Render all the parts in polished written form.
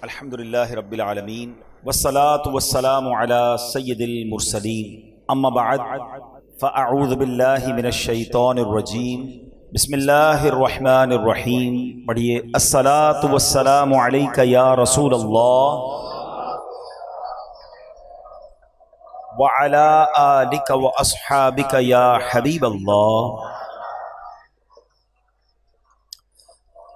الحمدللہ رب العالمین والصلاة والسلام علی سید المرسلین اما بعد فاعوذ باللہ من الشیطان الرجیم بسم اللہ الرحمن الرحیم پڑھیے الصلاة والسلام علیک یا رسول اللہ وعلی آلک واصحابک یا حبیب اللہ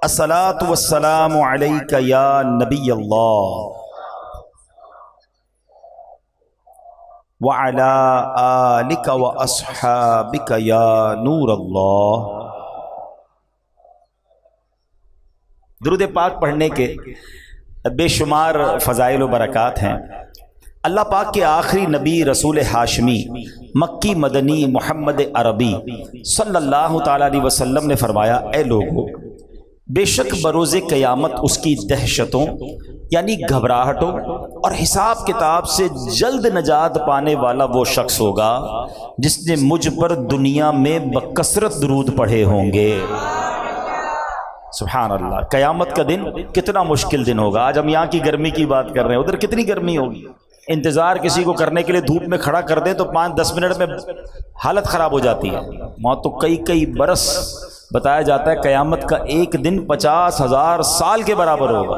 الصلاۃ والسلام علیک یا نبی اللہ وعلی آلک واصحابک یا نور اللہ۔ درود پاک پڑھنے کے بے شمار فضائل و برکات ہیں۔ اللہ پاک کے آخری نبی رسول ہاشمی مکی مدنی محمد عربی صلی اللہ تعالیٰ علیہ وسلم نے فرمایا، اے لوگو، بے شک بروز قیامت اس کی دہشتوں یعنی گھبراہٹوں اور حساب کتاب سے جلد نجات پانے والا وہ شخص ہوگا جس نے مجھ پر دنیا میں بکثرت درود پڑھے ہوں گے۔ سبحان اللہ، قیامت کا دن کتنا مشکل دن ہوگا۔ آج ہم یہاں کی گرمی کی بات کر رہے ہیں، ادھر کتنی گرمی ہوگی۔ انتظار کسی کو کرنے کے لیے دھوپ میں کھڑا کر دیں تو 5-10 منٹ میں حالت خراب ہو جاتی ہے۔ وہاں تو کئی برس بتایا جاتا ہے، قیامت کا ایک دن 50,000 سال کے برابر ہوگا،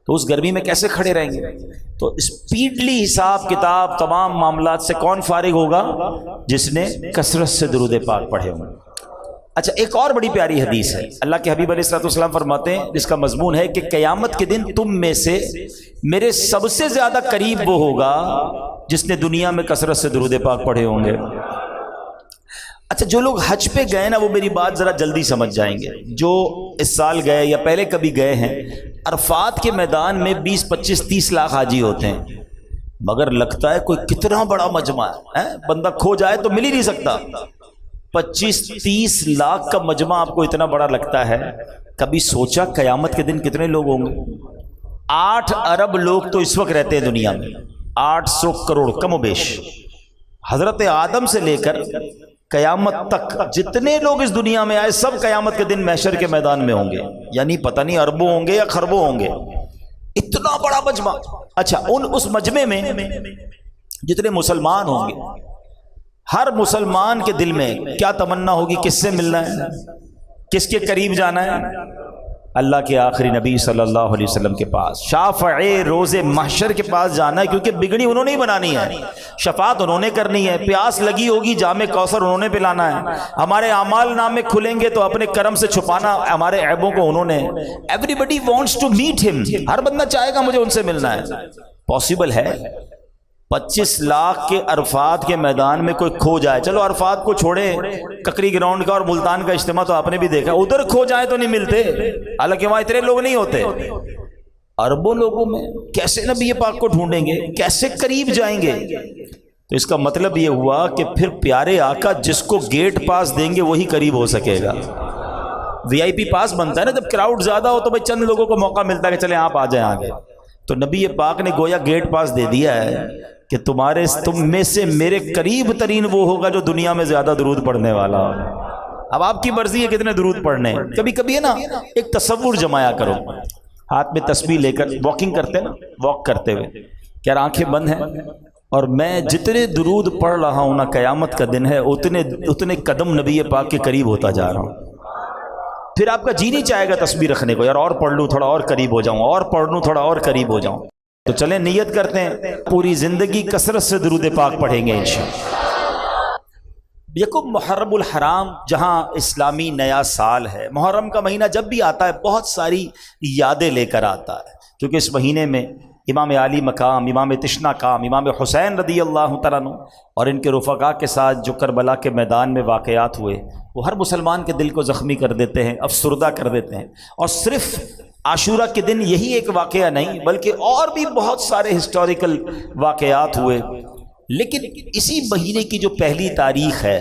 تو اس گرمی میں کیسے کھڑے رہیں گے؟ تو اسپیڈلی حساب کتاب تمام معاملات سے کون فارغ ہوگا؟ جس نے کثرت سے درود پاک پڑھے ہوں۔ اچھا، ایک اور بڑی پیاری حدیث ہے، اللہ کے حبیب علیہ الصلوۃ والسلام فرماتے ہیں، جس کا مضمون ہے کہ قیامت کے دن تم میں سے میرے سب سے زیادہ قریب وہ ہوگا جس نے دنیا میں کثرت سے درود پاک پڑھے ہوں گے۔ اچھا، جو لوگ حج پہ گئے نا وہ میری بات ذرا جلدی سمجھ جائیں گے۔ جو اس سال گئے یا پہلے کبھی گئے ہیں، عرفات کے میدان میں 20-25-30 لاکھ حاجی ہوتے ہیں، مگر لگتا ہے کوئی کتنا بڑا مجمع ہے، بندہ کھو جائے تو مل ہی نہیں سکتا۔ 25-30 لاکھ کا مجمع آپ کو اتنا بڑا لگتا ہے؟ کبھی سوچا قیامت کے دن کتنے لوگ ہوں گے؟ 8 ارب لوگ تو اس وقت رہتے ہیں دنیا میں، 800 کروڑ کم و بیش۔ حضرت آدم سے لے کر قیامت تک جتنے لوگ اس دنیا میں آئے سب قیامت کے دن محشر کے میدان میں ہوں گے، یعنی پتہ نہیں اربوں ہوں گے یا خربوں ہوں گے، اتنا بڑا مجمع۔ اچھا، اس مجمع میں جتنے مسلمان ہوں گے، ہر مسلمان کے دل میں کیا تمنا ہوگی؟ کس سے ملنا ہے، کس کے قریب جانا ہے؟ اللہ کے آخری نبی صلی اللہ علیہ وسلم کے پاس، شافع روز محشر کے پاس جانا ہے، کیونکہ بگڑی انہوں نے ہی بنانی ہے، شفاعت انہوں نے کرنی ہے، پیاس لگی ہوگی جام کوثر انہوں نے پلانا ہے، ہمارے اعمال نامے کھلیں گے تو اپنے کرم سے چھپانا ہمارے عیبوں کو انہوں نے۔ Everybody wants to meet him, ہر بندہ چاہے گا مجھے ان سے ملنا ہے۔ پاسبل ہے 25 لاکھ کے عرفات کے میدان میں کوئی کھو جائے؟ چلو عرفات کو چھوڑے، ککری گراؤنڈ کا اور ملتان کا اجتماع تو آپ نے بھی دیکھا، ادھر کھو جائے تو نہیں ملتے، حالانکہ وہاں اتنے لوگ نہیں ہوتے۔ اربوں لوگوں میں کیسے نبی پاک کو ڈھونڈیں گے، کیسے قریب جائیں گے؟ تو اس کا مطلب یہ ہوا کہ پھر پیارے آقا جس کو گیٹ پاس دیں گے وہی قریب ہو سکے گا۔ VIP پاس بنتا ہے نا، جب کراؤڈ زیادہ ہو تو بھائی چند لوگوں کو موقع ملتا ہے کہ چلیں آپ آ جائیں آگے۔ تو نبی پاک نے گویا گیٹ پاس دے دیا ہے کہ تم میں سے میرے قریب ترین وہ ہوگا جو دنیا میں زیادہ درود پڑھنے والا ہوگا۔ اب آپ کی مرضی ہے کتنے درود پڑھنے۔ کبھی کبھی ہے نا، ایک تصور جمایا کرو، ہاتھ میں تسبیح لے کر واکنگ کرتے نا، واک کرتے ہوئے کہ یار آنکھیں بند ہیں اور میں جتنے درود پڑھ رہا ہوں نا، قیامت کا دن ہے اتنے قدم نبی پاک کے قریب ہوتا جا رہا ہوں۔ پھر آپ کا جی نہیں چاہے گا تسبیح رکھنے کو، یار اور پڑھ لوں تھوڑا اور قریب ہو جاؤں، اور پڑھ لوں تھوڑا اور قریب ہو جاؤں۔ تو چلیں نیت کرتے ہیں پوری زندگی کثرت سے درود پاک پڑھیں گے انشاءاللہ۔ یکم محرم الحرام جہاں اسلامی نیا سال ہے، محرم کا مہینہ جب بھی آتا ہے بہت ساری یادیں لے کر آتا ہے، کیونکہ اس مہینے میں امام علی مقام، امام تشنا کام، امام حسین رضی اللہ تعالیٰ عنہ اور ان کے رفقا کے ساتھ جو کربلا کے میدان میں واقعات ہوئے وہ ہر مسلمان کے دل کو زخمی کر دیتے ہیں، افسردہ کر دیتے ہیں۔ اور صرف عاشورہ کے دن یہی ایک واقعہ نہیں بلکہ اور بھی بہت سارے ہسٹوریکل واقعات ہوئے، لیکن اسی مہینے کی جو پہلی تاریخ ہے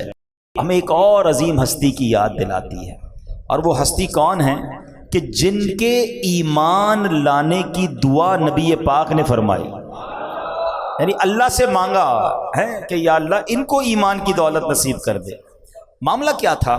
ہمیں ایک اور عظیم ہستی کی یاد دلاتی ہے، اور وہ ہستی کون ہے کہ جن کے ایمان لانے کی دعا نبی پاک نے فرمائی، یعنی اللہ سے مانگا ہے کہ یا اللہ ان کو ایمان کی دولت نصیب کر دے۔ معاملہ کیا تھا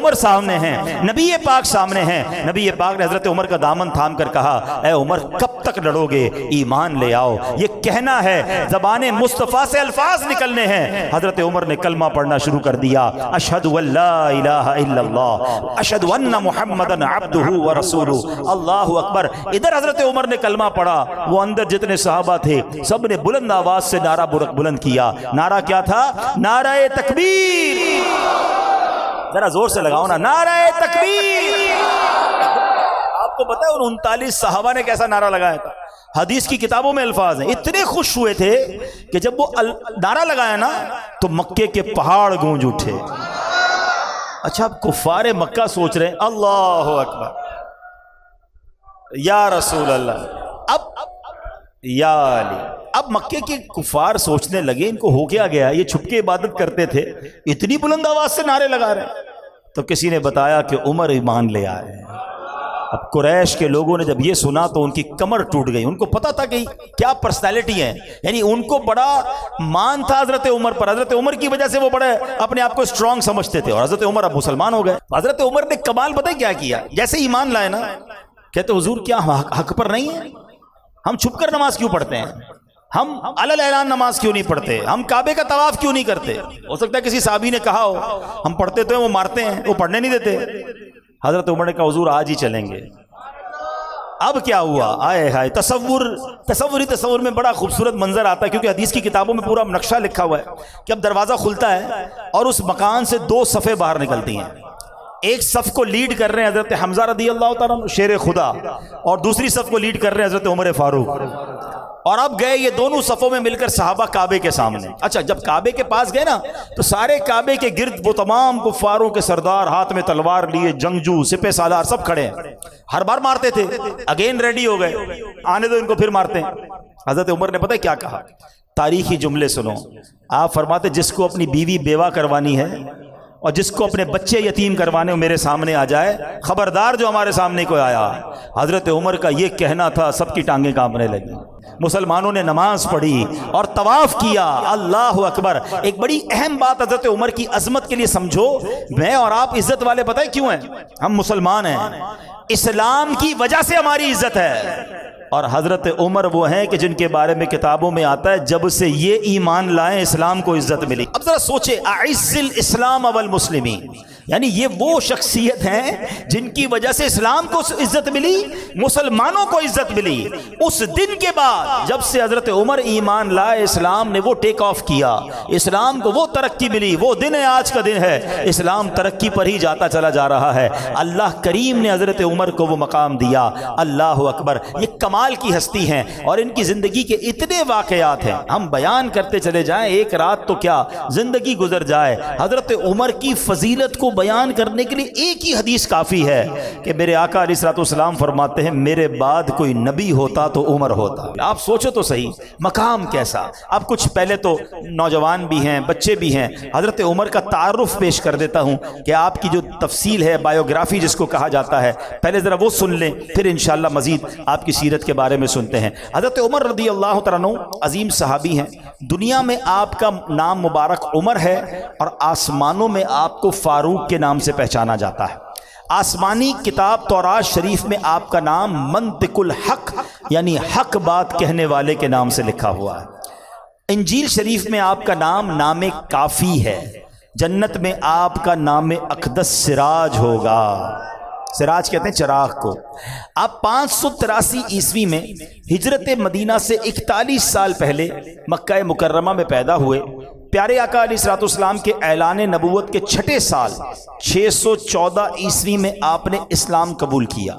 عمر سامنے ہیں، نبی پاک سامنے ہیں. نبی پاک نے حضرت عمر کا دامن تھام کر کہا اے عمر کب تک لڑو گے، ایمان لے آؤ. یہ کہنا ہے، زبان مصطفیٰ سے الفاظ نکلنے ہیں. حضرت عمر نے کلمہ پڑھنا شروع کر دیا، اشہد ان لا الہ الا اللہ اشہد ان محمدن عبدہ ورسولہ. اللہ اکبر. ادھر حضرت عمر نے کلمہ پڑھا، وہ اندر جتنے صحابہ تھے سب نے بلند آواز سے نعرہ بلند کیا. نعرہ کیا تھا؟ نعرہ تکبیر. ذرا زور سے لگاؤ نا، نعرہ تکبیر. آپ کو پتا ہے ان 39 صحابہ نے کیسا نعرہ لگایا تھا؟ حدیث کی کتابوں میں الفاظ ہیں، اتنے خوش ہوئے تھے کہ جب وہ نعرہ لگایا نا تو مکے کے پہاڑ گونج اٹھے. اچھا اب کفار مکہ سوچ رہے ہیں اللہ اکبر یا رسول اللہ، اب یا علی. اب مکے کے کفار سوچنے لگے ان کو ہو گیا، یہ چھپ کے عبادت کرتے تھے، اتنی بلند آواز سے نعرے لگا رہے ہیں. تو کسی نے بتایا کہ عمر ایمان لے آئے. اب قریش کے لوگوں نے جب یہ سنا تو ان کی کمر ٹوٹ گئی. ان کو پتا تھا کہ کیا پرسنالٹی ہے، یعنی ان کو بڑا مان تھا حضرت عمر پر. حضرت عمر کی وجہ سے وہ بڑے اپنے آپ کو اسٹرانگ سمجھتے تھے، اور حضرت عمر اب مسلمان ہو گئے. حضرت عمر نے کمال پتہ کیا کیا؟ جیسے ایمان لائے نا، کہتے حضور کیا حق پر نہیں ہے؟ ہم چھپ کر نماز کیوں پڑھتے ہیں؟ ہم علل اعلان نماز کیوں نہیں پڑھتے؟ ہم کعبے کا طواف کیوں نہیں کرتے؟ ہو سکتا ہے کسی صحابی نے کہا ہو ہم پڑھتے تو ہیں، وہ مارتے ہیں، وہ پڑھنے نہیں دیتے. حضرت عمر نے کہا حضور آج ہی چلیں گے. اب کیا ہوا؟ آئے ہائے، تصور میں بڑا خوبصورت منظر آتا ہے، کیونکہ حدیث کی کتابوں میں پورا نقشہ لکھا ہوا ہے کہ اب دروازہ کھلتا ہے اور اس مکان سے 2 صفیں باہر نکلتی ہیں. ایک صف کو لیڈ کر رہے ہیں حضرت حمزہ رضی اللہ تعالیٰ عنہ شیر خدا، اور دوسری صف کو لیڈ کر رہے ہیں حضرت عمر فاروق. اور اب گئے یہ دونوں صفوں میں مل کر صحابہ کعبے کے سامنے. اچھا جب کعبے کے پاس گئے نا تو سارے کعبے کے گرد وہ تمام کفاروں کے سردار ہاتھ میں تلوار لیے، جنگجو، سپہ سالار سب کھڑے ہیں. ہر بار مارتے تھے، اگین ریڈی ہو گئے، آنے دو ان کو پھر مارتے ہیں. حضرت عمر نے پتہ کیا کہا؟ تاریخی جملے سنو. آپ فرماتے جس کو اپنی بیوی بیوہ کروانی ہے اور جس کو اپنے بچے یتیم کروانے میرے سامنے آ جائے، خبردار جو ہمارے سامنے کوئی آیا. حضرت عمر کا یہ کہنا تھا، سب کی ٹانگیں کانپنے لگی. مسلمانوں نے نماز پڑھی اور طواف کیا. اللہ اکبر. ایک بڑی اہم بات حضرت عمر کی عظمت کے لیے سمجھو، میں اور آپ عزت والے پتہ ہے کیوں ہیں؟ ہم مسلمان ہیں، اسلام کی وجہ سے ہماری عزت ہے. اور حضرت عمر وہ ہیں کہ جن کے بارے میں کتابوں میں آتا ہے جب سے یہ ایمان لائیں اسلام کو عزت ملی. اب ذرا سوچے، اعز الاسلام والمسلمین، یعنی یہ وہ شخصیت ہیں جن کی وجہ سے اسلام کو عزت ملی، مسلمانوں کو عزت ملی. اس دن کے بعد جب سے حضرت عمر ایمان لائے، اسلام نے وہ ٹیک آف کیا، اسلام کو وہ ترقی ملی. وہ دن ہے، آج کا دن ہے، اسلام ترقی پر ہی جاتا چلا جا رہا ہے. اللہ کریم نے حضرت عمر کو وہ مقام دیا. اللہ اکبر. یہ کمال کی ہستی ہیں اور ان کی زندگی کے اتنے واقعات ہیں، ہم بیان کرتے چلے جائیں ایک رات تو کیا زندگی گزر جائے. حضرت عمر کی فضیلت کو بیان کرنے کے لیے ایک ہی حدیث کافی ہے کہ میرے آقا علیہ الصلوۃ والسلام فرماتے ہیں میرے بعد کوئی نبی ہوتا تو عمر ہوتا. آپ سوچو تو صحیح مقام کیسا. اب کچھ پہلے تو نوجوان بھی ہیں، بچے بھی ہیں، حضرت عمر کا تعارف پیش کر دیتا ہوں کہ آپ کی جو تفصیل ہے، بایوگرافی جس کو کہا جاتا ہے، پہلے ذرا وہ سن لیں، پھر انشاءاللہ مزید آپ کی سیرت کے بارے میں سنتے ہیں. حضرت عمر رضی اللہ تعالیٰ عنہ عظیم صحابی ہیں. دنیا میں آپ کا نام مبارک عمر ہے اور آسمانوں میں آپ کو فاروق کے نام سے پہچانا جاتا ہے. آسمانی کتاب تورات شریف میں آپ کا نام منطق الحق یعنی حق بات کہنے والے کے نام سے لکھا ہوا ہے. انجیل شریف میں آپ کا نام کافی ہے. جنت میں آپ کا نام اقدس سراج ہوگا. سراج کہتے ہیں چراغ کو. آپ 583 عیسوی میں ہجرت مدینہ سے 41 سال پہلے مکہ مکرمہ میں پیدا ہوئے. پیارے آقا علیہ الصلوۃ والسلام کے اعلان نبوت کے 6 سال 614 عیسوی میں آپ نے اسلام قبول کیا.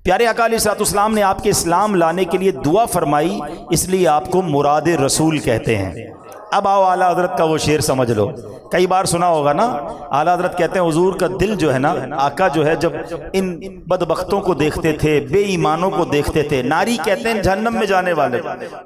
پیارے آقا علیہ الصلوۃ والسلام نے آپ کے اسلام لانے کے لیے دعا فرمائی، اس لیے آپ کو مراد رسول کہتے ہیں. اب آؤ اعلیٰ حضرت کا وہ شعر سمجھ لو، کئی بار سنا ہوگا نا. اعلیٰ حضرت کہتے ہیں حضور کا دل جو ہے نا، آقا جو ہے جب ان بدبختوں کو دیکھتے تھے، بے ایمانوں کو دیکھتے تھے، ناری کہتے ہیں جہنم میں جانے والے،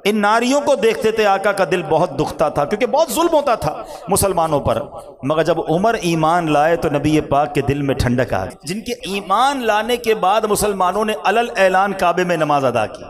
ان ناریوں کو دیکھتے تھے، آقا کا دل بہت دکھتا تھا کیونکہ بہت ظلم ہوتا تھا مسلمانوں پر. مگر جب عمر ایمان لائے تو نبی پاک کے دل میں ٹھنڈک آ گئی. جن کے ایمان لانے کے بعد مسلمانوں نے علل اعلان کعبے میں نماز ادا کی.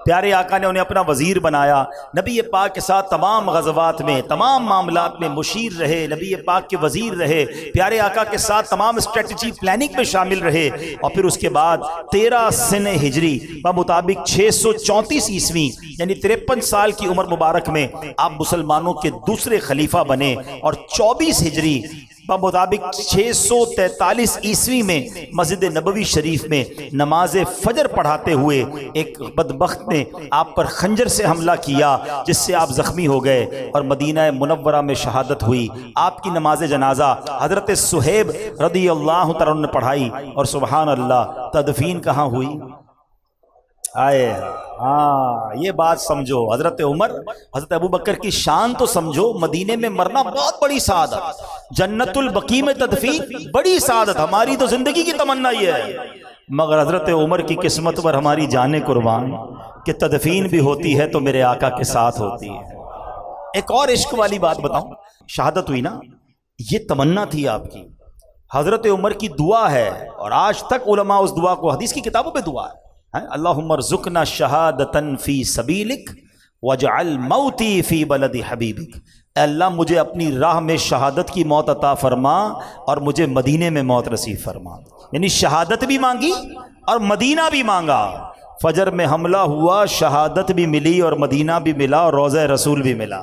پیارے آقا نے انہیں اپنا وزیر بنایا، نبی پاک کے ساتھ تمام غزوات میں تمام معاملات میں مشیر رہے، نبی پاک کے وزیر رہے، پیارے آقا کے ساتھ تمام اسٹریٹجی پلاننگ میں شامل رہے، اور پھر اس کے بعد 13 سن ہجری بمطابق 634 عیسوی یعنی 53 سال کی عمر مبارک میں آپ مسلمانوں کے دوسرے خلیفہ بنے، اور 24 ہجری بمطابق 643 عیسوی میں مسجد نبوی شریف میں نماز فجر پڑھاتے ہوئے ایک بدبخت نے آپ پر خنجر سے حملہ کیا، جس سے آپ زخمی ہو گئے اور مدینہ منورہ میں شہادت ہوئی۔ آپ کی نماز جنازہ حضرت صہیب رضی اللہ تعالیٰ عنہ نے پڑھائی، اور سبحان اللہ تدفین کہاں ہوئی؟ آئے ہاں، یہ بات سمجھو، حضرت عمر حضرت ابو بکر کی شان تو سمجھو، مدینے میں مرنا بہت بڑی سعادت، جنت البقیع میں تدفین بڑی سعادت، ہماری تو زندگی کی تمنا یہ ہے، مگر حضرت عمر کی قسمت پر ہماری جانیں قربان کہ تدفین بھی ہوتی ہے تو میرے آقا کے ساتھ ہوتی ہے۔ ایک اور عشق والی بات بتاؤں، شہادت ہوئی نا، یہ تمنا تھی آپ کی، حضرت عمر کی دعا ہے، اور آج تک علماء اس دعا کو حدیث کی کتابوں پہ دعا ہے، اللہم ارزقنا شہادتا فی سبیلک واجعل موتی فی بلد حبیبک، اے اللہ مجھے اپنی راہ میں شہادت کی موت عطا فرما اور مجھے مدینے میں موت نصیب فرما، یعنی شہادت بھی مانگی اور مدینہ بھی مانگا، فجر میں حملہ ہوا، شہادت بھی ملی اور مدینہ بھی ملا اور روضہ رسول بھی ملا۔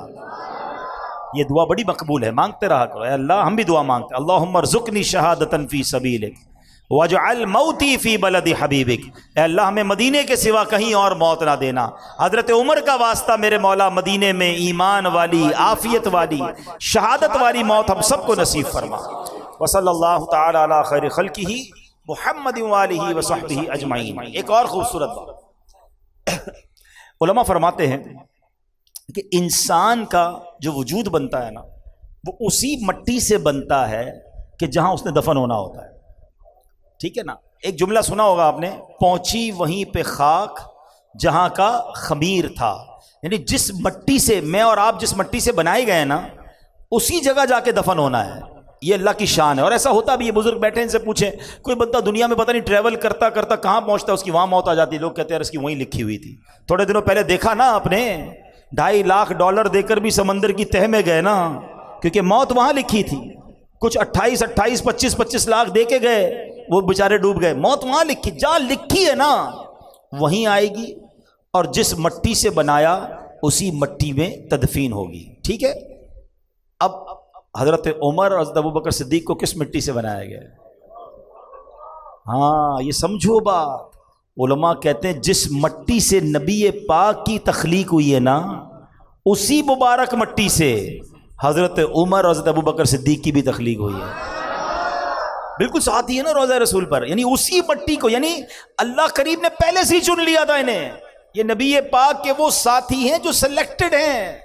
یہ دعا بڑی مقبول ہے، مانگتے رہا کرو، اے اللہ ہم بھی دعا مانگتے ہیں، اللہم ارزقنی شہادتا فی سبیلک وَاجْعَلْ مَوْتِي فِي بَلَدِ حَبِيبِكَ، اے اللہ ہمیں مدینے کے سوا کہیں اور موت نہ دینا۔ حضرت عمر کا واسطہ میرے مولا مدینے میں ایمان والی، عافیت والی، شہادت والی موت ہم سب کو نصیب فرما۔ وصلی اللہ تعالی علی خیر خلقہ محمد وآلہ وصحبہ اجمعین۔ ایک اور خوبصورت بات، علماء فرماتے ہیں کہ انسان کا جو وجود بنتا ہے نا، وہ اسی مٹی سے بنتا ہے کہ جہاں اس نے دفن ہونا ہوتا ہے، ٹھیک ہے نا؟ ایک جملہ سنا ہوگا آپ نے، پہنچی وہیں پہ خاک جہاں کا خمیر تھا، یعنی جس مٹی سے میں اور آپ جس مٹی سے بنائے گئے نا، اسی جگہ جا کے دفن ہونا ہے۔ یہ اللہ کی شان ہے، اور ایسا ہوتا بھی، یہ بزرگ بیٹھے ان سے پوچھیں، کوئی بندہ دنیا میں پتہ نہیں ٹریول کرتا کرتا کہاں پہنچتا ہے، اس کی وہاں موت آ جاتی ہے، لوگ کہتے ہیں اس کی وہیں لکھی ہوئی تھی۔ تھوڑے دنوں پہلے دیکھا نا آپ نے، $2.5 لاکھ دے کر بھی سمندر کی تہ میں گئے نا، کیونکہ موت وہاں لکھی تھی۔ کچھ 28 25 لاکھ دے کے گئے، وہ بیچارے ڈوب گئے، موت وہاں لکھی، جہاں لکھی ہے نا وہیں آئے گی، اور جس مٹی سے بنایا اسی مٹی میں تدفین ہوگی، ٹھیک ہے؟ اب حضرت عمر اور حضرت ابوبکر صدیق کو کس مٹی سے بنایا گیا؟ ہاں یہ سمجھو بات، علماء کہتے ہیں جس مٹی سے نبی پاک کی تخلیق ہوئی ہے نا، اسی مبارک مٹی سے حضرت عمر اور حضرت ابوبکر صدیق کی بھی تخلیق ہوئی ہے۔ بالکل ساتھی ہے نا روضہ رسول پر، یعنی اسی مٹی کو، یعنی اللہ کریم نے پہلے سے ہی چن لیا تھا انہیں، یہ نبی پاک کے وہ ساتھی ہیں جو سلیکٹڈ ہیں۔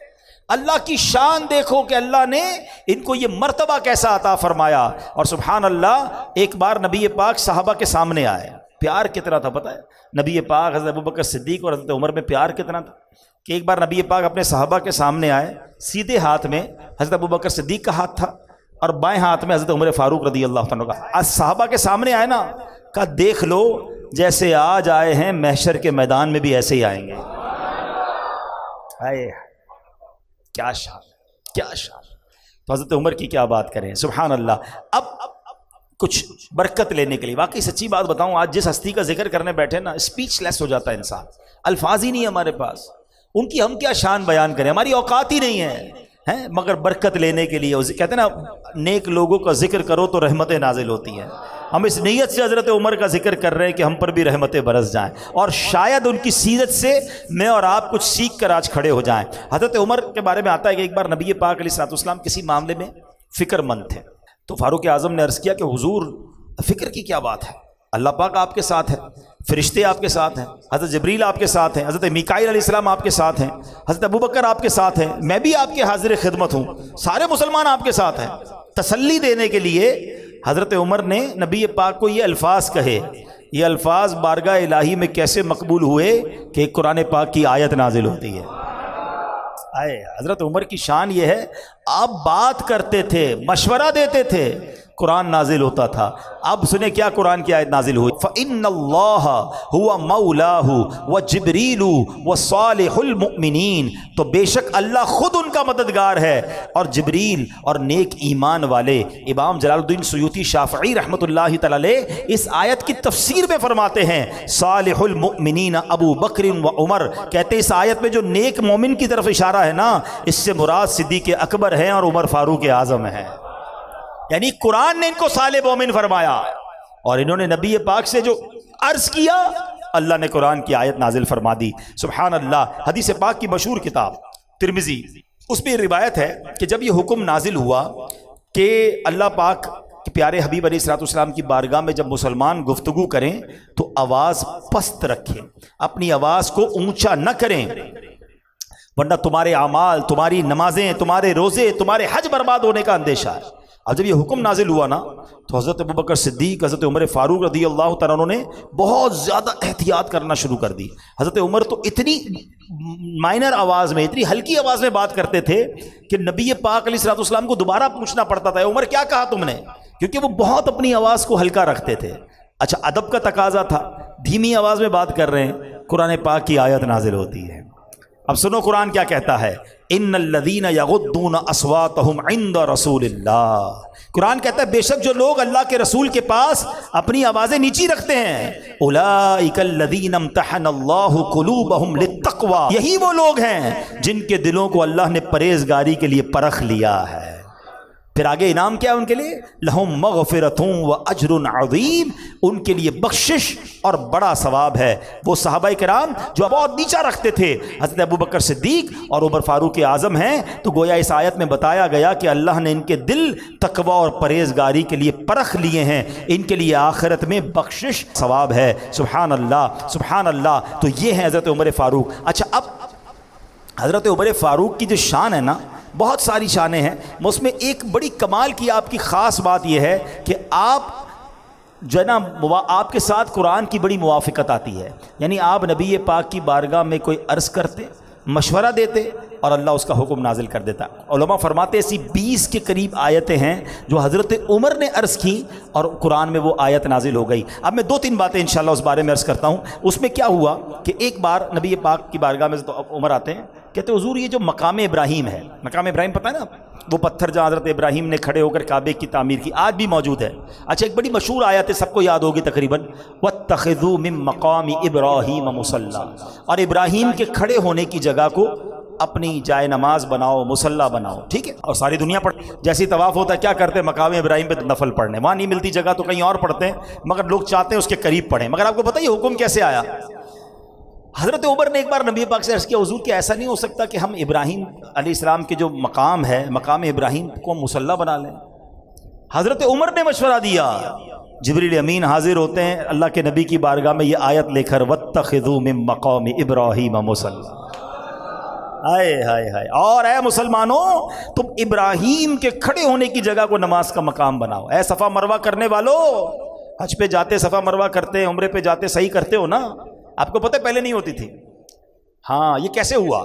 اللہ کی شان دیکھو کہ اللہ نے ان کو یہ مرتبہ کیسا عطا فرمایا۔ اور سبحان اللہ، ایک بار نبی پاک صحابہ کے سامنے آئے، پیار کتنا تھا پتہ ہے نبی پاک حضرت ابوبکر صدیق اور حضرت عمر میں پیار کتنا تھا کہ ایک بار نبی پاک اپنے صحابہ کے سامنے آئے، سیدھے ہاتھ میں حضرت ابوبکر صدیق کا ہاتھ تھا اور بائیں ہاتھ میں حضرت عمر فاروق رضی اللہ عنہ کا۔ آج صحابہ کے سامنے آئے نا، کہا دیکھ لو جیسے آج آئے ہیں محشر کے میدان میں بھی ایسے ہی آئیں گے۔ کیا شان، کیا شان! تو حضرت عمر کی کیا بات کریں، سبحان اللہ۔ اب کچھ برکت لینے کے لیے، واقعی سچی بات بتاؤں، آج جس ہستی کا ذکر کرنے بیٹھے نا، اسپیچ لیس ہو جاتا ہے انسان، الفاظ ہی نہیں ہے ہمارے پاس، ان کی ہم کیا شان بیان کریں، ہماری اوقات ہی نہیں ہے، مگر برکت لینے کے لیے کہتے ہیں نا، نیک لوگوں کا ذکر کرو تو رحمتیں نازل ہوتی ہیں۔ ہم اس نیت سے حضرت عمر کا ذکر کر رہے ہیں کہ ہم پر بھی رحمتیں برس جائیں، اور شاید ان کی سیرت سے میں اور آپ کچھ سیکھ کر آج کھڑے ہو جائیں۔ حضرت عمر کے بارے میں آتا ہے کہ ایک بار نبی پاک علیہ الصلوۃ والسلام کسی معاملے میں فکر مند تھے، تو فاروق اعظم نے عرض کیا کہ حضور فکر کی کیا بات ہے، اللہ پاک آپ کے ساتھ ہے، فرشتے آپ کے ساتھ ہیں، حضرت جبریل آپ کے ساتھ ہیں، حضرت میکائیل علیہ السلام آپ کے ساتھ ہیں، حضرت ابوبکر آپ کے ساتھ ہیں، میں بھی آپ کے حاضر خدمت ہوں، سارے مسلمان آپ کے ساتھ ہیں۔ تسلی دینے کے لیے حضرت عمر نے نبی پاک کو یہ الفاظ کہے، یہ الفاظ بارگاہ الہی میں کیسے مقبول ہوئے کہ قرآن پاک کی آیت نازل ہوتی ہے۔ حضرت عمر کی شان یہ ہے، آپ بات کرتے تھے، مشورہ دیتے تھے، قرآن نازل ہوتا تھا. اب سنیں کیا قرآن کی آیت نازل ہوئی. فَإِنَّ اللَّهَ هُوَ مَوْلَاهُ وَجِبْرِيلُ وَصَالِحُ الْمُؤْمِنِينَ، تو بے شک اللہ خود ان کا مددگار ہے اور جبریل اور نیک ایمان والے. امام جلال الدین سیوطی شافعی رحمۃ اللہ تعالی علیہ اس آیت کی تفسیر میں فرماتے ہیں صالح المؤمنین ابو بکر و عمر، کہتے ہیں اس آیت میں جو نیک مومن کی طرف اشارہ ہے نا، اس سے مراد صدیق اکبر ہیں اور عمر فاروق اعظم ہیں. یعنی قرآن نے ان کو صالح مومن فرمایا اور انہوں نے نبی پاک سے جو عرض کیا اللہ نے قرآن کی آیت نازل فرما دی. سبحان اللہ. حدیث پاک کی مشہور کتاب ترمذی، اس میں روایت ہے کہ جب یہ حکم نازل ہوا کہ اللہ پاک کہ پیارے حبیب علیہ الصلوۃ والسلام کی بارگاہ میں جب مسلمان گفتگو کریں تو آواز پست رکھیں، اپنی آواز کو اونچا نہ کریں، ورنہ تمہارے اعمال، تمہاری نمازیں، تمہارے روزے، تمہارے حج برباد ہونے کا اندیشہ ہے. اب جب یہ حکم نازل ہوا نا تو حضرت ابوبکر صدیق، حضرت عمر فاروق رضی اللہ تعالیٰ عنہ نے بہت زیادہ احتیاط کرنا شروع کر دی. حضرت عمر تو اتنی مائنر آواز میں، اتنی ہلکی آواز میں بات کرتے تھے کہ نبی پاک علیہ الصلوۃ والسلام کو دوبارہ پوچھنا پڑتا تھا عمر کیا کہا تم نے، کیونکہ وہ بہت اپنی آواز کو ہلکا رکھتے تھے. اچھا ادب کا تقاضا تھا، دھیمی آواز میں بات کر رہے ہیں، قرآن پاک کی آیت نازل ہوتی ہے. اب سنو قرآن کیا کہتا ہے. ان الذین یغضون اصواتهم عند رسول اللہ، قرآن کہتا ہے بے شک جو لوگ اللہ کے رسول کے پاس اپنی آوازیں نیچی رکھتے ہیں، اولئک الذین امتحن اللہ قلوبہم للتقوی، یہی وہ لوگ ہیں جن کے دلوں کو اللہ نے پرہیزگاری کے لیے پرکھ لیا ہے. پھر آگے انعام کیا ان کے لیے، لہم مغفرۃ و اجر عظیم، ان کے لیے بخشش اور بڑا ثواب ہے. وہ صحابہ کرام جو بہت نیچا رکھتے تھے، حضرت ابوبکر صدیق اور عمر فاروق اعظم ہیں، تو گویا اس آیت میں بتایا گیا کہ اللہ نے ان کے دل تقوی اور پرہیزگاری کے لیے پرکھ لیے ہیں، ان کے لیے آخرت میں بخشش ثواب ہے. سبحان اللہ سبحان اللہ. تو یہ ہیں حضرت عمر فاروق. اچھا اب حضرت عمر فاروق کی جو شان ہے نا، بہت ساری شانیں ہیں، اس میں ایک بڑی کمال کی آپ کی خاص بات یہ ہے کہ آپ جو ہے نا آپ کے ساتھ قرآن کی بڑی موافقت آتی ہے. یعنی آپ نبی پاک کی بارگاہ میں کوئی عرض کرتے، مشورہ دیتے اور اللہ اس کا حکم نازل کر دیتا. علماء فرماتے ایسی 20 کے قریب آیتیں ہیں جو حضرت عمر نے عرض کی اور قرآن میں وہ آیت نازل ہو گئی. اب میں 2-3 باتیں انشاءاللہ اس بارے میں عرض کرتا ہوں. اس میں کیا ہوا کہ ایک بار نبی پاک کی بارگاہ میں تو عمر آتے ہیں، کہتے حضور یہ جو مقام ابراہیم ہے، مقام ابراہیم پتہ ہے نا، وہ پتھر جہاں حضرت ابراہیم نے کھڑے ہو کر کعبے کی تعمیر کی، آج بھی موجود ہے. اچھا ایک بڑی مشہور آیت ہے، سب کو یاد ہوگی تقریباً، وَاتَّخِذُوا مِن مَّقَامِ إِبْرَاهِيمَ مُصَلًّى، اور ابراہیم کے کھڑے ہونے کی جگہ کو اپنی جائے نماز بناؤ، مصلی بناؤ. ٹھیک ہے، اور ساری دنیا پڑھ، جیسی طواف ہوتا ہے کیا کرتے ہیں، مقام ابراہیم پہ نفل پڑھنے، وہاں نہیں ملتی جگہ تو کہیں اور پڑھتے ہیں، مگر لوگ چاہتے ہیں اس کے قریب پڑھیں. مگر آپ کو پتہ یہ حکم کیسے آیا؟ حضرت عمر نے ایک بار نبی پاک سے عرض کیا حضور کہ ایسا نہیں ہو سکتا کہ ہم ابراہیم علیہ السلام کے جو مقام ہے، مقام ابراہیم کو ہم مصلی بنا لیں؟ حضرت عمر نے مشورہ دیا. جبریل امین حاضر ہوتے ہیں اللہ کے نبی کی بارگاہ میں یہ آیت لے کر وَاتَّخِذُوا مِن مَّقَامِ إِبْرَاهِيمَ مُصَلًّى. ہائے ہائے ہائے. اور اے مسلمانوں، تم ابراہیم کے کھڑے ہونے کی جگہ کو نماز کا مقام بناؤ. اے صفا مروہ کرنے والو، حج پہ جاتے صفا مروہ کرتے، عمرے پہ جاتے صحیح کرتے ہو نا؟ آپ کو پتہ پہلے نہیں ہوتی تھی. ہاں یہ کیسے ہوا؟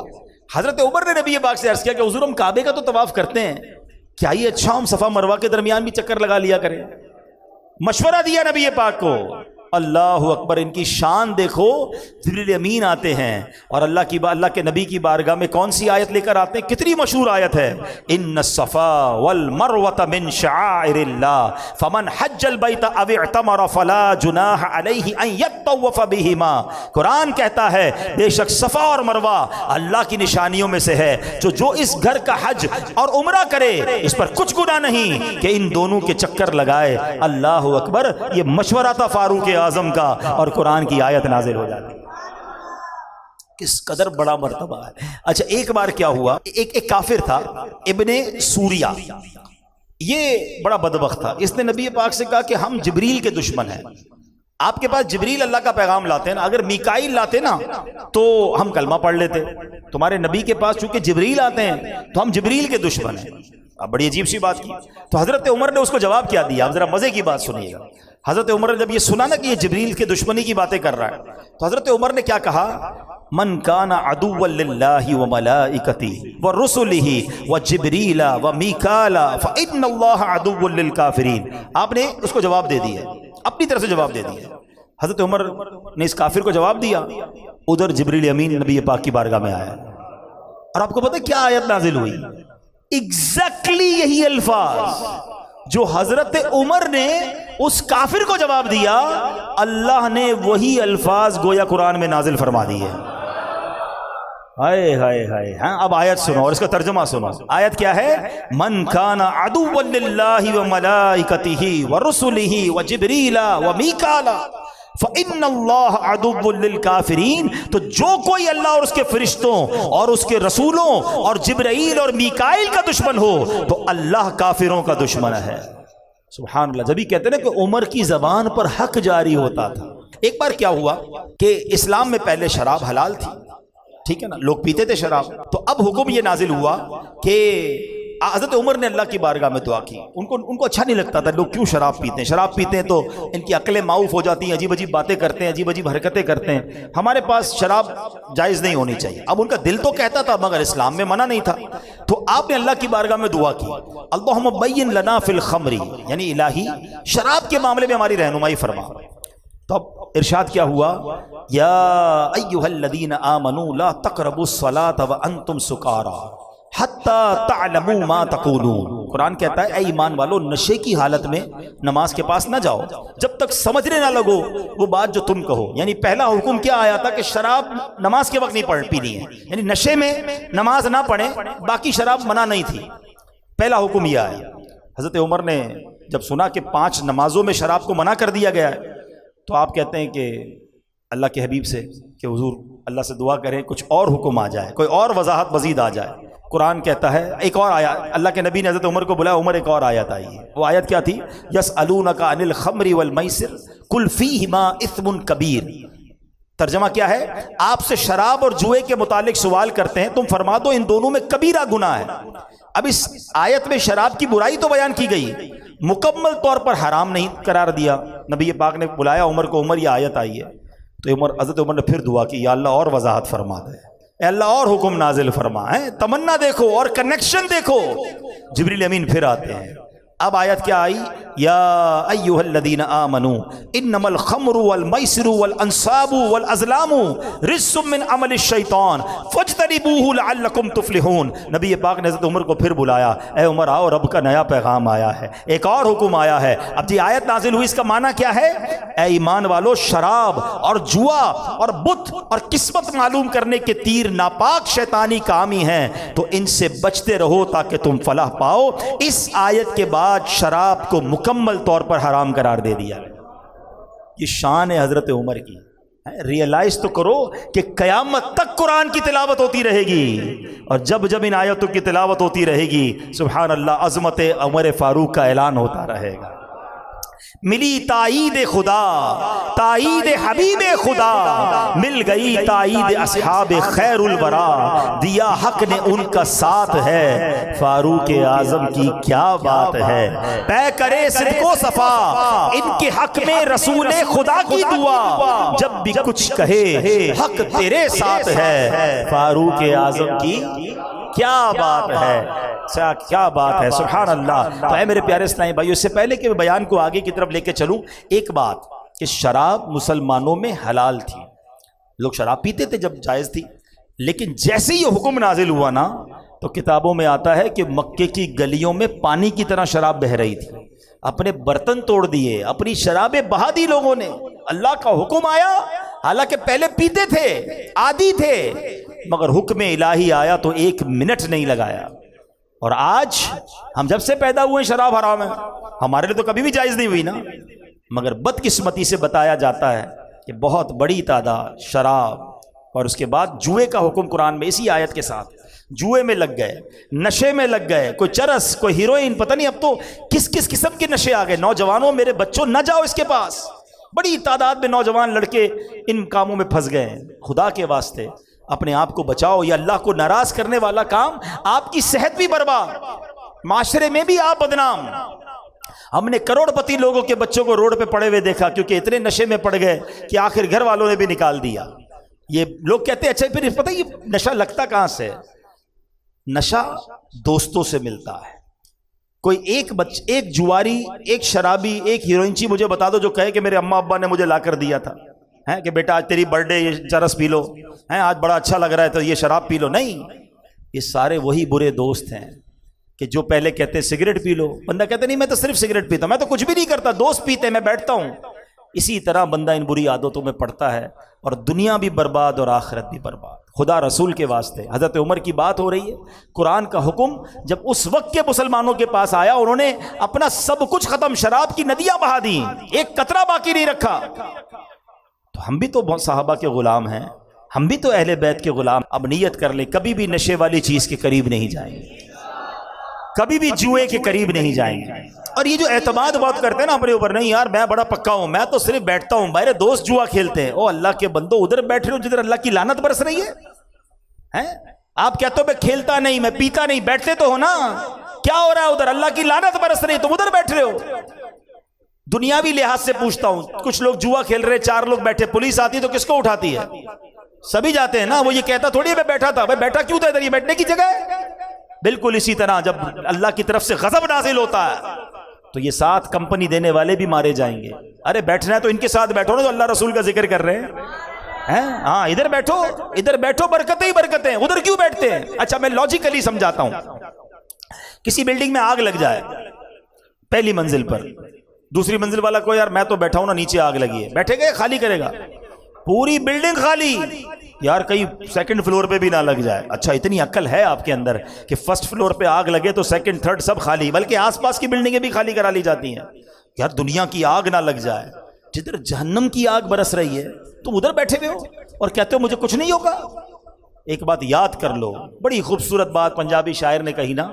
حضرت عمر نے نبی پاک سے عرض کیا کہ حضور ہم کعبے کا تو طواف کرتے ہیں، کیا یہ اچھا ہم صفا مروہ کے درمیان بھی چکر لگا لیا کریں؟ مشورہ دیا نبی پاک کو. اللہ اکبر. ان کی شان دیکھو، جبریل امین آتے ہیں اور اللہ کے نبی کی بارگاہ میں کون سی آیت لے کر آتے ہیں؟ کتنی مشہور آیت ہے، ان الصفا والمروہ من شعائر اللہ فمن حج البیت او اعتمر فلا جناح علیہ ان یطوف بہما. قرآن کہتا ہے بے شک صفا اور مروہ اللہ کی نشانیوں میں سے ہے، جو اس گھر کا حج اور عمرہ کرے اس پر کچھ گناہ نہیں کہ ان دونوں کے چکر لگائے. اللہ اکبر. یہ مشورہ تھا فاروق اعظم کا اور قرآن کی آیت نازل ہو جاتی. کس قدر بڑا مرتبہ ہے. اچھا ایک بار کیا ہوا، ایک کافر تھا ابن سوریہ، یہ بڑا بدبخت تھا. اس نے نبی پاک سے کہا کہ ہم جبریل کے دشمن ہیں. آپ کے پاس جبریل اللہ کا پیغام لاتے ہیں نا، اگر میکائیل لاتے نا تو ہم کلمہ پڑھ لیتے. تمہارے نبی کے پاس چونکہ جبریل آتے ہیں تو ہم جبریل کے دشمن ہیں. اب بڑی عجیب سی بات کی. تو حضرت عمر نے اس کو جواب کیا دیا. آپ ذرا مزے کی بات سنیے گا. حضرت عمر نے جب یہ سنا نا کہ یہ جبریل کے دشمنی کی باتیں کر رہا ہے تو حضرت عمر نے کیا کہا؟ من کان عدوا للہ وملائکتہ ورسلہ وجبریل ومیکال فإن اللہ عدو للکافرین. آپ نے اس کو جواب دے دیا، اپنی طرف سے جواب دے دیا. حضرت عمر نے اس کافر کو جواب دیا. ادھر جبریل امین نبی پاک کی بارگاہ میں آیا اور آپ کو پتہ کیا آیت نازل ہوئی؟ ایگزیکٹلی یہی الفاظ جو حضرت عمر نے اس کافر کو جواب دیا، اللہ نے وہی الفاظ گویا قرآن میں نازل فرما دیے. ہائے ہائے ہائے. ہاں اب آیت سنو اور اس کا ترجمہ سنو. آیت کیا ہے؟ من کان عدوا للہ وملائکتہ ورسلہ وجبریل ومیکال فإن اللہ عدو للکافرین. تو جو کوئی اللہ اور اس کے فرشتوں اور اس کے رسولوں اور جبرائیل اور میکائیل کا دشمن ہو تو اللہ کافروں کا دشمن ہے. سبحان اللہ. جبھی کہتے ہیں کہ عمر کی زبان پر حق جاری ہوتا تھا. ایک بار کیا ہوا کہ اسلام میں پہلے شراب حلال تھی، ٹھیک ہے نا، لوگ پیتے تھے شراب. تو اب حکم یہ نازل ہوا کہ حضرت عمر نے اللہ کی بارگاہ میں دعا کی. ان کو اچھا نہیں لگتا تھا لوگ کیوں شراب پیتے ہیں. شراب پیتے ہیں تو ان کی عقلیں معاف ہو جاتی ہیں، عجیب عجیب باتیں کرتے ہیں، عجیب عجیب حرکتیں کرتے ہیں. ہمارے پاس شراب جائز نہیں ہونی چاہیے. اب ان کا دل تو کہتا تھا مگر اسلام میں منع نہیں تھا. تو آپ نے اللہ کی بارگاہ میں دعا کی، اللہم بین لنا فی الخمر، یعنی الہی شراب کے معاملے میں ہماری رہنمائی فرما. تو اب ارشاد کیا ہوا؟ یا ایھا الذین آمنوا لا تقربوا الصلاۃ وانتم سکارا حتی تعلموا ما تقولون. قرآن کہتا ہے اے ایمان والو نشے کی حالت میں نماز کے پاس نہ جاؤ جب تک سمجھنے نہ لگو وہ بات جو تم کہو. یعنی پہلا حکم کیا آیا تھا کہ شراب نماز کے وقت نہیں پینی ہے، یعنی نشے میں نماز نہ پڑھیں. باقی شراب منع نہیں تھی، پہلا حکم یہ آیا. حضرت عمر نے جب سنا کہ 5 نمازوں میں شراب کو منع کر دیا گیا ہے تو آپ کہتے ہیں کہ اللہ کے حبیب سے کہ حضور اللہ سے دعا کریں کچھ اور حکم آ جائے، کوئی اور وضاحت مزید آ جائے. قرآن کہتا ہے ایک اور آیت، اللہ کے نبی نے حضرت عمر کو بلایا، عمر ایک اور آیت آئی ہے. وہ آیت کیا تھی؟ یسألونک عن الخمر والمیسر قل فیہما اثم کبیر. ترجمہ کیا ہے؟ آپ سے شراب اور جوئے کے متعلق سوال کرتے ہیں، تم فرما دو ان دونوں میں کبیرہ گناہ ہے. اب اس آیت میں شراب کی برائی تو بیان کی گئی، مکمل طور پر حرام نہیں قرار دیا. نبی پاک نے بلایا عمر کو، عمر یہ آیت آئی ہے. تو حضرت عمر نے پھر دعا کی، یا اللہ اور وضاحت فرما دے، اے اللہ اور حکم نازل فرما. ہے تمنا دیکھو اور کنیکشن دیکھو. جبریل امین پھر آتے ہیں. اب آیت کیا آئی؟ یا ایھا الذین آمنوا انما الخمر والمیسر والانصاب والازلام رجس من عمل الشیطان فاجتنبوہ لعلکم تفلحون. نبی پاک نے حضرت عمر کو پھر بلایا، اے عمر آؤ رب کا نیا پیغام آیا ہے، ایک اور حکم آیا ہے. اب جی آیت نازل ہوئی، اس کا معنی کیا ہے؟ اے ایمان والو شراب اور جوا اور بت اور قسمت معلوم کرنے کے تیر ناپاک شیطانی کام ہی ہیں، تو ان سے بچتے رہو تاکہ تم فلاح پاؤ. اس آیت کے بعد شراب کو مکمل طور پر حرام قرار دے دیا. یہ شان ہے حضرت عمر کی. ریئلائز تو کرو کہ قیامت تک قرآن کی تلاوت ہوتی رہے گی، اور جب جب ان آیتوں کی تلاوت ہوتی رہے گی سبحان اللہ عظمت عمر فاروق کا اعلان ہوتا رہے گا. ملی تائید خدا، تائید حبیب خدا، مل گئی تائید اصحاب خیر الورا، دیا حق نے ان کا ساتھ ہے، فاروق اعظم کی کیا بات ہے. طے کرے صدق و صفا ان کے حق میں رسول خدا کی دعا، جب بھی کچھ کہے حق تیرے ساتھ ہے، فاروق اعظم کی کیا بات ہے، کیا بات ہے. سبحان اللہ. تو اے میرے پیارے اسلامی بھائیو، اس سے پہلے کہ میں بیان کو آگے کی طرف لے کے چلوں، ایک بات کہ شراب مسلمانوں میں حلال تھی، لوگ شراب پیتے تھے جب جائز تھی. لیکن جیسے یہ حکم نازل ہوا نا تو کتابوں میں آتا ہے کہ مکے کی گلیوں میں پانی کی طرح شراب بہہ رہی تھی. اپنے برتن توڑ دیے، اپنی شرابیں بہا دی لوگوں نے. اللہ کا حکم آیا، حالانکہ پہلے پیتے تھے، عادی تھے، مگر حکم الہی آیا تو 1 منٹ نہیں لگایا. اور آج ہم جب سے پیدا ہوئے شراب حرام ہے، ہمارے لیے تو کبھی بھی جائز نہیں ہوئی نا، مگر بدقسمتی سے بتایا جاتا ہے کہ بہت بڑی تعداد شراب اور اس کے بعد جوئے کا حکم قرآن میں اسی آیت کے ساتھ جوئے میں لگ گئے، نشے میں لگ گئے. کوئی چرس، کوئی ہیروئن، پتہ نہیں اب تو کس کس قسم کے نشے آ گئے. نوجوانوں، میرے بچوں نہ جاؤ اس کے پاس. بڑی تعداد میں نوجوان لڑکے ان کاموں میں پھنس گئے ہیں. خدا کے واسطے اپنے آپ کو بچاؤ. یہ اللہ کو ناراض کرنے والا کام، آپ کی صحت بھی برباد، معاشرے میں بھی آپ بدنام. ہم نے کروڑپتی لوگوں کے بچوں کو روڈ پہ پڑے ہوئے دیکھا کیونکہ اتنے نشے میں پڑ گئے کہ آخر گھر والوں نے بھی نکال دیا. یہ لوگ کہتے ہیں اچھا پھر پتہ یہ نشہ لگتا کہاں سے؟ نشہ دوستوں سے ملتا ہے. کوئی ایک جواری، ایک شرابی، ایک ہیروئنچی مجھے بتا دو جو کہے کہ میرے اماں ابا نے مجھے لا کر دیا تھا کہ بیٹا آج تیری برتھ ڈے، یہ چرس پی لو، آج بڑا اچھا لگ رہا ہے تو یہ شراب پی لو. نہیں، یہ سارے وہی برے دوست ہیں کہ جو پہلے کہتے ہیں سگریٹ پی لو، بندہ کہتا نہیں میں تو صرف سگریٹ پیتا ہوں، میں تو کچھ بھی نہیں کرتا، دوست پیتے ہیں میں بیٹھتا ہوں. اسی طرح بندہ ان بری عادتوں میں پڑتا ہے اور دنیا بھی برباد اور آخرت بھی برباد. خدا رسول کے واسطے حضرت عمر کی بات ہو رہی ہے. قرآن کا حکم جب اس وقت کے مسلمانوں کے پاس آیا، انہوں نے اپنا سب کچھ ختم، شراب کی ندیاں بہا دی، ایک قطرہ باقی نہیں رکھا. تو ہم بھی تو صحابہ کے غلام ہیں، ہم بھی تو اہل بیت کے غلام. اب نیت کر لیں کبھی بھی نشے والی چیز کے قریب نہیں جائیں گے، کبھی بھی جوئے کے قریب نہیں جائیں گے. اور یہ جو اعتماد بات کرتے ہیں نا اپنے اوپر، نہیں یار میں بڑا پکا ہوں، میں تو صرف بیٹھتا ہوں، میرے دوست جوا کھیلتے ہیں. او اللہ کے بندو، ادھر بیٹھ رہے ہو جدھر اللہ کی لعنت برس رہی ہے. آپ کہتے ہو میں کھیلتا نہیں، میں پیتا نہیں، بیٹھتے تو ہو نا. کیا ہو رہا ہے ادھر؟ اللہ کی لعنت برس رہی ہے، تم ادھر بیٹھ رہے ہو. دنیاوی لحاظ سے پوچھتا ہوں، کچھ لوگ جوا کھیل رہے، 4 لوگ بیٹھے، پولیس آتی ہے تو کس کو اٹھاتی ہے؟ سبھی جاتے ہیں نا. وہ یہ کہتا تھوڑی ہے میں بیٹھا تھا. بھائی بیٹھا کیوں تھا ادھر؟ یہ بیٹھنے کی جگہ ہے. بالکل اسی طرح جب اللہ کی طرف سے غضب نازل ہوتا ہے تو یہ ساتھ کمپنی دینے والے بھی مارے جائیں گے. ارے بیٹھنا ہے تو ان کے ساتھ بیٹھو نا، تو اللہ رسول کا ذکر کر رہے ہیں. ہاں ادھر بیٹھو، ادھر بیٹھو، برکتیں ہی برکتیں، ادھر کیوں بیٹھتے ہیں؟ اچھا میں لاجیکلی سمجھاتا ہوں. کسی بلڈنگ میں آگ لگ جائے پہلی منزل پر، دوسری منزل والا کو یار میں تو بیٹھا ہوں نا، نیچے آگ لگی ہے، بیٹھے گئے خالی کرے گا؟ پوری بلڈنگ خالی، یار کہیں سیکنڈ فلور پہ بھی نہ لگ جائے. اچھا اتنی عقل ہے آپ کے اندر کہ فرسٹ فلور پہ آگ لگے تو سیکنڈ تھرڈ سب خالی، بلکہ آس پاس کی بلڈنگیں بھی خالی کرا لی جاتی ہیں. یار دنیا کی آگ نہ لگ جائے، جدھر جہنم کی آگ برس رہی ہے تم ادھر بیٹھے ہوئے ہو اور کہتے ہو مجھے کچھ نہیں ہوگا. ایک بات یاد کر لو، بڑی خوبصورت بات پنجابی شاعر نے کہی نا،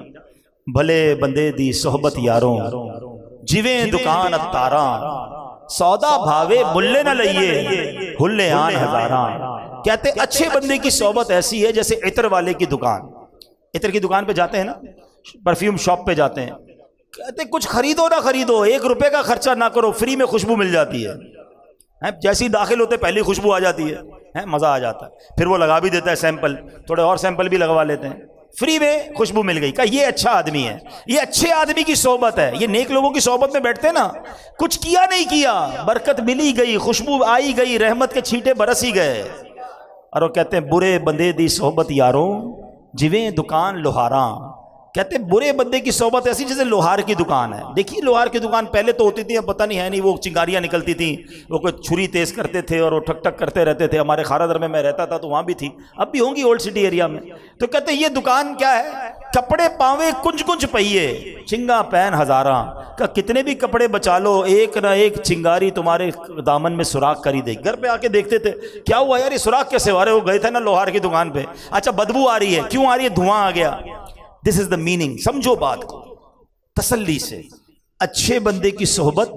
بھلے بندے دی صحبت یاروں جویں دکان اتاراں، سودا بھاوے ملے نہ لئیے ہلے آن ہزاراں. کہتے اچھے بندے کی صحبت ایسی ہے جیسے عطر والے کی دکان. عطر کی دکان پہ جاتے ہیں نا، پرفیوم شاپ پہ جاتے ہیں، کہتے کچھ خریدو نہ خریدو، 1 روپے کا خرچہ نہ کرو، فری میں خوشبو مل جاتی ہے. جیسے ہی داخل ہوتے پہلی خوشبو آ جاتی ہے، مزہ آ جاتا ہے. پھر وہ لگا بھی دیتا ہے سیمپل، تھوڑے اور سیمپل بھی لگوا لیتے ہیں، فری میں خوشبو مل گئی. کہا یہ اچھا آدمی ہے، یہ اچھے آدمی کی صحبت ہے. یہ نیک لوگوں کی صحبت میں بیٹھتے ہیں نا، کچھ کیا نہیں کیا، برکت ملی گئی، خوشبو آئی گئی، رحمت کے چھینٹے برس ہی گئے. اور وہ کہتے ہیں برے بندے دی صحبت یاروں جویں دکان لوہاراں. کہتے ہیں برے بندے کی صحبت ایسی جیسے لوہار کی دکان ہے. دیکھیے لوہار کی دکان پہلے تو ہوتی تھی، اب پتہ نہیں ہے نہیں، وہ چنگاریاں نکلتی تھیں، وہ کوئی چھری تیز کرتے تھے اور وہ ٹھک ٹھک کرتے رہتے تھے. ہمارے خارا در میں رہتا تھا تو وہاں بھی تھی، اب بھی ہوں گی اولڈ سٹی ایریا میں. تو کہتے ہیں یہ دکان کیا ہے؟ کپڑے پاوے کنج کنج پہیے چنگا پہن ہزاراں. کہ کتنے بھی کپڑے بچا لو، ایک نہ ایک چنگاری تمہارے دامن میں سوراخ کر ہی دے گی. گھر پہ آ کے دیکھتے تھے کیا ہوا یار، یہ سوراخ کیسے ہو رہے؟ وہ گئے تھے نا لوہار کی دکان پہ. اچھا بدبو آ رہی ہے، کیوں آ رہی ہے؟ دھواں آ گیا. دس از دا میننگ. سمجھو بات کو تسلی سے. اچھے بندے کی صحبت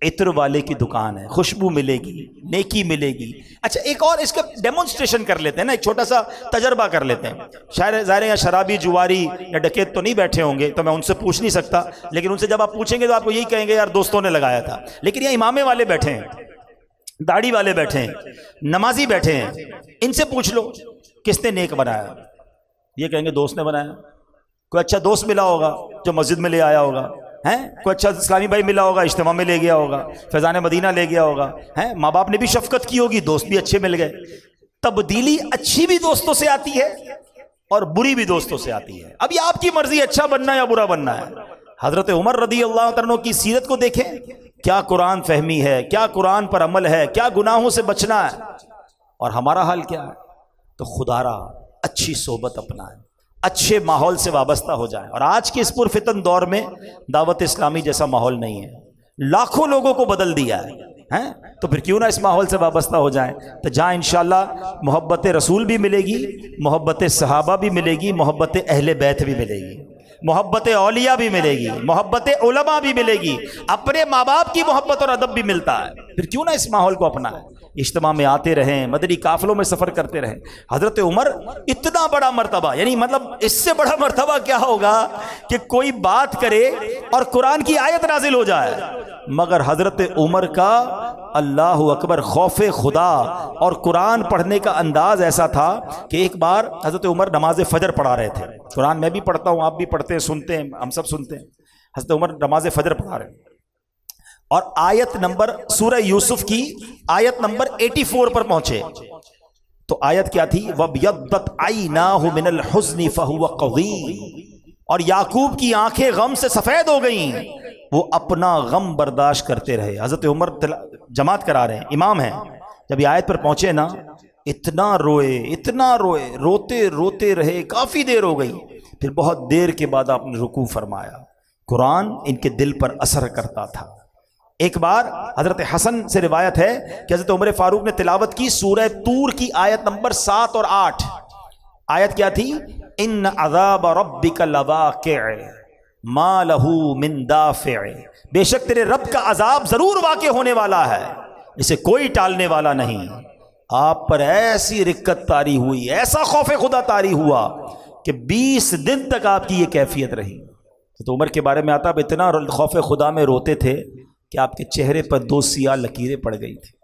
عطر والے کی دکان ہے، خوشبو ملے گی، نیکی ملے گی. اچھا ایک اور اس کا ڈیمونسٹریشن کر لیتے ہیں نا، ایک چھوٹا سا تجربہ کر لیتے ہیں. شاید ظاہر یا شرابی جواری یا ڈکیت تو نہیں بیٹھے ہوں گے تو میں ان سے پوچھ نہیں سکتا، لیکن ان سے جب آپ پوچھیں گے تو آپ کو یہی کہیں گے یار دوستوں نے لگایا تھا. لیکن یہ امامے والے بیٹھے ہیں، داڑھی والے بیٹھے ہیں، نمازی بیٹھے ہیں، ان سے پوچھ لو کس نے نیک بنایا؟ یہ کہیں گے دوست نے بنایا. کوئی اچھا دوست ملا ہوگا جو مسجد میں لے آیا ہوگا، کوئی اچھا اسلامی بھائی ملا ہوگا، اجتماع میں لے گیا ہوگا، فیضان مدینہ لے گیا ہوگا، ماں باپ نے بھی شفقت کی ہوگی، دوست بھی اچھے مل گئے. تبدیلی اچھی بھی دوستوں سے آتی ہے اور بری بھی دوستوں سے آتی ہے. اب یہ آپ کی مرضی اچھا بننا یا برا بننا ہے. حضرت عمر رضی اللہ عنہ کی سیرت کو دیکھیں، کیا قرآن فہمی ہے، کیا قرآن پر عمل ہے، کیا گناہوں سے بچنا ہے. اور ہمارا حال کیا ہے؟ تو خدا را اچھی صحبت اپنائیں، اچھے ماحول سے وابستہ ہو جائیں. اور آج کے اس پرفتن دور میں دعوت اسلامی جیسا ماحول نہیں ہے، لاکھوں لوگوں کو بدل دیا ہے. تو پھر کیوں نہ اس ماحول سے وابستہ ہو جائیں. تو جہاں انشاءاللہ محبت رسول بھی ملے گی، محبت صحابہ بھی ملے گی، محبت اہل بیت بھی ملے گی. محبت اولیاء بھی ملے گی، محبت علماء بھی ملے گی، اپنے ماں باپ کی محبت اور ادب بھی ملتا ہے، پھر کیوں نہ اس ماحول کو اپنائیں، اجتماع میں آتے رہیں، مدنی قافلوں میں سفر کرتے رہیں۔ حضرت عمر اتنا بڑا مرتبہ، یعنی مطلب اس سے بڑا مرتبہ کیا ہوگا کہ کوئی بات کرے اور قرآن کی آیت نازل ہو جائے، مگر حضرت عمر کا اللہ اکبر خوف خدا اور قرآن پڑھنے کا انداز ایسا تھا کہ ایک بار حضرت عمر نماز فجر پڑھا رہے تھے، قرآن میں بھی پڑھتا ہوں، آپ بھی پڑھتے ہیں، سنتے ہیں، ہم سب سنتے ہیں، حضرت عمر نماز فجر پڑھا رہے ہیں اور آیت نمبر سورہ یوسف کی آیت نمبر 84 پر پہنچے تو آیت کیا تھی؟ وَبْيَضَّتْ عَيْنَاهُ مِنَ الْحُزْنِ فَهُوَ قَضِيمٌ، اور یعقوب کی آنکھیں غم سے سفید ہو گئیں، وہ اپنا غم برداشت کرتے رہے۔ حضرت عمر جماعت کرا رہے ہیں، امام ہیں، جب یہ آیت پر پہنچے نا اتنا روئے، روتے روتے رہے، کافی دیر ہو گئی، پھر بہت دیر کے بعد آپ نے رکوع فرمایا۔ قرآن ان کے دل پر اثر کرتا تھا۔ ایک بار حضرت حسن سے روایت ہے کہ حضرت عمر فاروق نے تلاوت کی سورہ طور کی آیت نمبر 7 اور 8۔ آیت کیا تھی؟ ان عذاب ربک لواقع ما لہ من دافع، بے شک تیرے رب کا عذاب ضرور واقع ہونے والا ہے، اسے کوئی ٹالنے والا نہیں۔ آپ پر ایسی رکت طاری ہوئی، ایسا خوف خدا طاری ہوا کہ 20 دن تک آپ کی یہ کیفیت رہی۔ تو عمر کے بارے میں آتا، اب اتنا خوف خدا میں روتے تھے کہ آپ کے چہرے پر 2 سیاہ لکیریں پڑ گئی تھی۔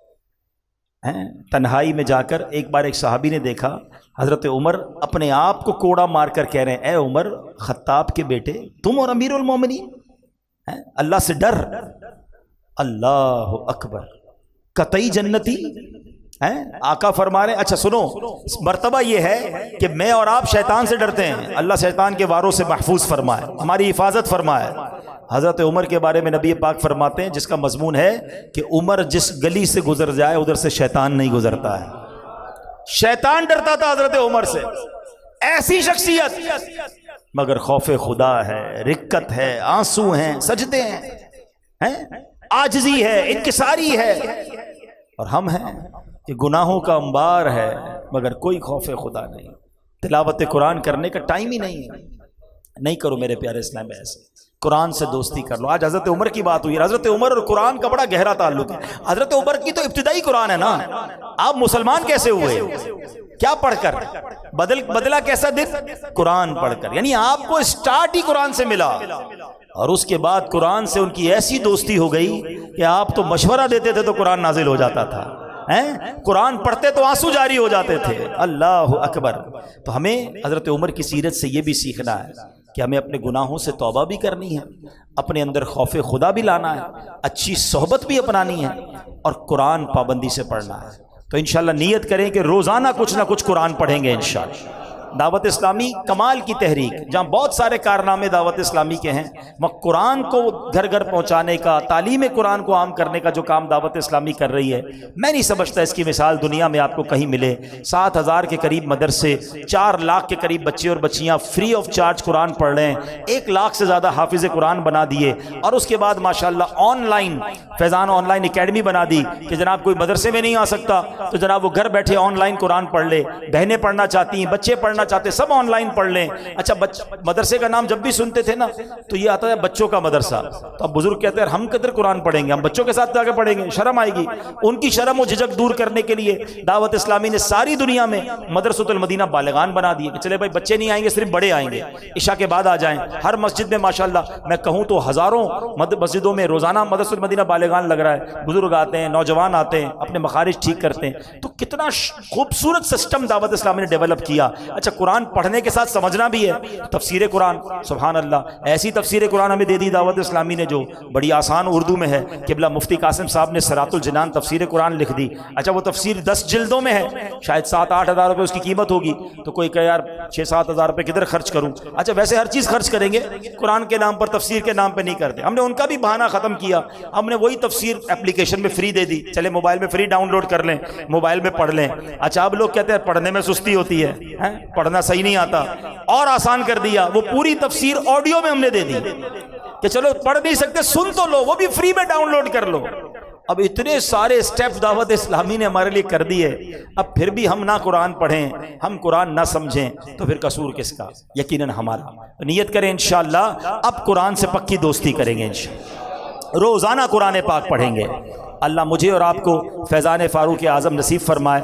تنہائی میں جا کر ایک بار ایک صحابی نے دیکھا حضرت عمر اپنے آپ کو کوڑا مار کر کہہ رہے ہیں، اے عمر خطاب کے بیٹے، تم اور امیر المومنین، اللہ سے ڈر۔ اللہ اکبر، قطعی جنتی ہیں۔ آقا فرما رہے ہیں اچھا سنو، مرتبہ یہ ہے کہ میں اور آپ شیطان سے ڈرتے ہیں، اللہ شیطان کے واروں سے محفوظ فرمائے، ہماری حفاظت فرمائے۔ حضرت عمر کے بارے میں نبی پاک فرماتے ہیں جس کا مضمون ہے کہ عمر جس گلی سے گزر جائے ادھر سے شیطان نہیں گزرتا ہے۔ شیطان ڈرتا تھا حضرت عمر سے، ایسی شخصیت، مگر خوف خدا ہے، رکت ہے، آنسو ہیں، سجدے ہیں، عاجزی ہے، انکساری ہے، اور ہم ہیں کہ گناہوں کا انبار ہے مگر کوئی خوف خدا نہیں، تلاوت قرآن کرنے کا ٹائم ہی نہیں ہے۔ نہیں کرو میرے پیارے اسلام میں ایسے، قرآن سے دوستی کر لو۔ آج حضرت عمر کی بات ہوئی، حضرت عمر اور قرآن کا بڑا گہرا تعلق ہے۔ حضرت عمر کی تو ابتدائی قرآن ہے نا، آپ مسلمان کیسے ہوئے؟ کیا پڑھ کر؟ بدلا کیسا دن؟ قرآن پڑھ کر، یعنی آپ کو اسٹارٹ ہی قرآن سے ملا، اور اس کے بعد قرآن سے ان کی ایسی دوستی ہو گئی کہ آپ تو مشورہ دیتے تھے تو قرآن نازل ہو جاتا تھا، قرآن پڑھتے تو آنسو جاری ہو جاتے تھے۔ اللہ اکبر۔ تو ہمیں حضرت عمر کی سیرت سے یہ بھی سیکھنا ہے کہ ہمیں اپنے گناہوں سے توبہ بھی کرنی ہے، اپنے اندر خوف خدا بھی لانا ہے، اچھی صحبت بھی اپنانی ہے، اور قرآن پابندی سے پڑھنا ہے۔ تو انشاءاللہ نیت کریں کہ روزانہ کچھ نہ کچھ قرآن پڑھیں گے انشاءاللہ۔ دعوت اسلامی کمال کی تحریک، جہاں بہت سارے کارنامے دعوت اسلامی کے ہیں، قرآن کو گھر گھر پہنچانے کا، تعلیم قرآن کو عام کرنے کا جو کام دعوت اسلامی کر رہی ہے، میں نہیں سمجھتا اس کی مثال دنیا میں آپ کو کہیں ملے۔ 7,000 کے قریب مدرسے، 4 لاکھ کے قریب بچے اور بچیاں فری آف چارج قرآن پڑھ رہے ہیں، 1 لاکھ سے زیادہ حافظ قرآن بنا دیے، اور اس کے بعد ماشاءاللہ on line Faizan on line academy بنا دی کہ جناب کوئی مدرسے میں نہیں آ سکتا تو جناب وہ گھر بیٹھے آن لائن قرآن پڑھ لے، بہنیں پڑھنا چاہتی ہیں، بچے پڑھنا چاہتے، سب آن لائن پڑھ لیں۔ اچھا مدرسے کا نام جب بھی سنتے تھے نا تو یہ آتا ہے بچوں کا مدرسہ، تو اب بزرگ کہتے ہیں ہم کدھر قرآن پڑھیں گے، ہم بچوں کے ساتھ جا کے پڑھیں گے، شرم آئے گی۔ ان کی شرم و جھجک دور کرنے کے لیے دعوت اسلامی نے ساری دنیا میں مدرسۃ المدینہ بالغان بنا دیے کہ چلے بھائی بچے نہیں آئیں گے، صرف بڑے آئیں گے، عشاء کے بعد آ جائیں۔ ہر مسجد میں ماشاءاللہ میں کہوں تو ہزاروں مسجدوں میں روزانہ مدرسۃ المدینہ بالغان لگ رہا ہے، بزرگ آتے ہیں، نوجوان آتے ہیں، اپنے مخارج ٹھیک کرتے ہیں۔ تو کتنا خوبصورت سسٹم دعوت اسلامی نے ڈیولپ کیا۔ اچھا قرآن پڑھنے کے ساتھ سمجھنا بھی ہے، تفسیر قرآن، سبحان اللہ، ایسی تفسیر قرآن ہمیں دے دی دعوت اسلامی نے جو بڑی آسان اردو میں ہے۔ قبلہ مفتی قاسم صاحب نے صراط الجنان تفسیر قرآن لکھ دی۔ اچھا وہ تفسیر 10 جلدوں میں ہے، شاید 7-8 ہزار روپے اس کی قیمت ہوگی، تو کوئی کہے یار 6-7 ہزار روپے کدھر خرچ کروں؟ اچھا ویسے ہر چیز خرچ کریں گے، قرآن کے نام پر تفسیر کے نام پہ نہیں کرتے۔ ہم نے ان کا بھی بہانہ ختم کیا، ہم نے وہی تفسیر اپلیکیشن میں فری دے دی، چلے موبائل میں فری ڈاؤن لوڈ کر لیں، موبائل میں پڑھ لیں۔ اچھا اب لوگ کہتے ہیں پڑھنے میں سستی ہوتی ہے، پڑھنا صحیح نہیں آتا، اور آسان کر دیا، وہ پوری تفسیر آڈیو میں ہم نے دے دی کہ چلو پڑھ نہیں سکتے سن تو لو، وہ بھی فری میں ڈاؤن لوڈ کر لو۔ اب اتنے سارے سٹیپ دعوت اسلامی نے ہمارے لیے کر دی ہے، اب پھر بھی ہم نہ قرآن پڑھیں، ہم قرآن نہ سمجھیں، تو پھر قصور کس کا؟ یقیناً ہمارا۔ تو نیت کریں انشاءاللہ اب قرآن سے پکی دوستی کریں گے، انشاءاللہ روزانہ قرآن پاک پڑھیں گے۔ اللہ مجھے اور آپ کو فیضان فاروق اعظم نصیب فرمائے۔